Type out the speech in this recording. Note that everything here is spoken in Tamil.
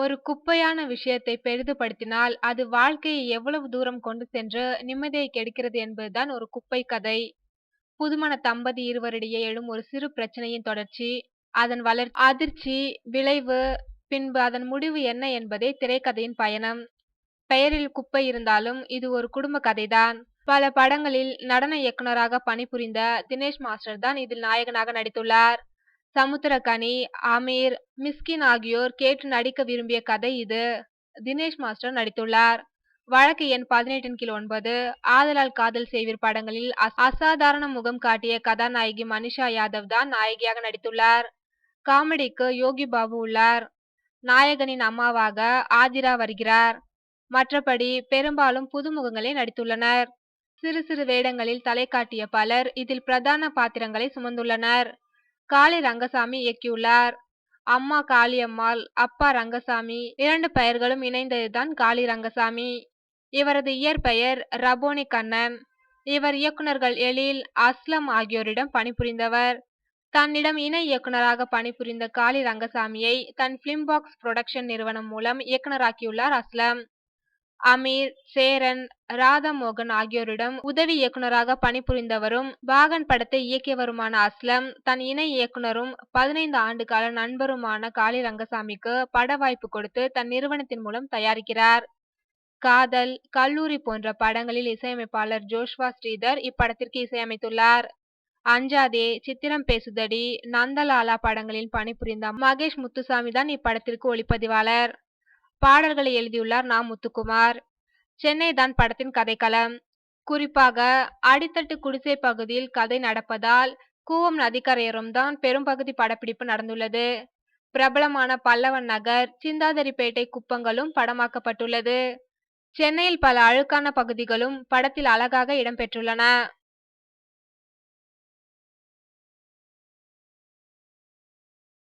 ஒரு குப்பையான விஷயத்தை பெரிதுபடுத்தினால், அது வாழ்க்கையை எவ்வளவு தூரம் கொண்டு சென்று நிம்மதியை கெடுக்கிறது என்பதுதான் ஒரு குப்பை கதை. புதுமண தம்பதி இருவரிடையே எழும் ஒரு சிறு பிரச்சனையின் தொடர்ச்சி, அதன் வளர்ச்சி, அதிர்ச்சி, விளைவு, பின்பு அதன் முடிவு என்ன என்பதே திரைக்கதையின் பயணம். பெயரில் குப்பை இருந்தாலும் இது ஒரு குடும்ப கதைதான். பல படங்களில் நடன இயக்குனராக பணிபுரிந்த தினேஷ் மாஸ்டர் தான் இதில் நாயகனாக நடித்துள்ளார். சமுத்திரக்கனி, அமீர், மிஸ்கின் ஆகியோர் கேட்டு நடிக்க விரும்பிய கதை இது. தினேஷ் மாஸ்டர் நடித்துள்ளார். வழக்கு எண் 18/9, ஆதலால் காதல் செய்வீர் படங்களில் அசாதாரண முகம் காட்டிய கதாநாயகி மனிஷா யாதவ் தான் நாயகியாக நடித்துள்ளார். காமெடிக்கு யோகி பாபு உள்ளார். நாயகனின் அம்மாவாக ஆதிரா வருகிறார். மற்றபடி பெரும்பாலும் புதுமுகங்களே நடித்துள்ளனர். சிறு சிறு வேடங்களில் தலை காட்டிய பலர் இதில் பிரதான பாத்திரங்களை சுமந்துள்ளனர். காளி ரங்கசாமி இயக்கியுள்ளார். அம்மா காளியம்மாள், அப்பா ரங்கசாமி, இரண்டு பெயர்களும் இணைந்ததுதான் காளி ரங்கசாமி. இவரது இயற்பெயர் ரபோனி கண்ணன். இவர் இயக்குனர்கள் எழில், அஸ்லம் ஆகியோரிடம் பணிபுரிந்தவர். தன்னிடம் இணை இயக்குனராக பணிபுரிந்த காளி ரங்கசாமியை தன் பிலிம்பாக்ஸ் புரொடக்ஷன் நிறுவனம் மூலம் இயக்குனராக்கியுள்ளார் அஸ்லம். அமீர், சேரன், ராதா மோகன் ஆகியோரிடம் உதவி இயக்குனராக பணிபுரிந்தவரும் பாகன் படத்தை இயக்கியவருமான அஸ்லம் தன் இணை இயக்குனரும் 15 ஆண்டுகால நண்பருமான காளி ரங்கசாமிக்கு பட வாய்ப்பு கொடுத்து தன் நிறுவனத்தின் மூலம் தயாரிக்கிறார். காதல், கல்லூரி போன்ற படங்களில் இசையமைப்பாளர் ஜோஷ்வா ஸ்ரீதர் இப்படத்திற்கு இசையமைத்துள்ளார். அஞ்சாதே, சித்திரம் பேசுதடி, நந்தலாலா படங்களில் பணிபுரிந்த மகேஷ் முத்துசாமி தான் இப்படத்திற்கு ஒளிப்பதிவாளர். பாடல்களை எழுதியுள்ளார் நா. முத்துக்குமார். சென்னை தான் படத்தின் கதைக்களம். குறிப்பாக அடித்தட்டு குடிசை பகுதியில் கதை நடப்பதால் கூவம் நதிக்கரையோரம் தான் பெரும்பகுதி படப்பிடிப்பு நடந்துள்ளது. பிரபலமான பல்லவன் நகர், சிந்தாதிரிப்பேட்டை குப்பங்களும் படமாக்கப்பட்டுள்ளது. சென்னையில் பல அழுக்கான பகுதிகளும் படத்தில் அழகாக இடம்பெற்றுள்ளன.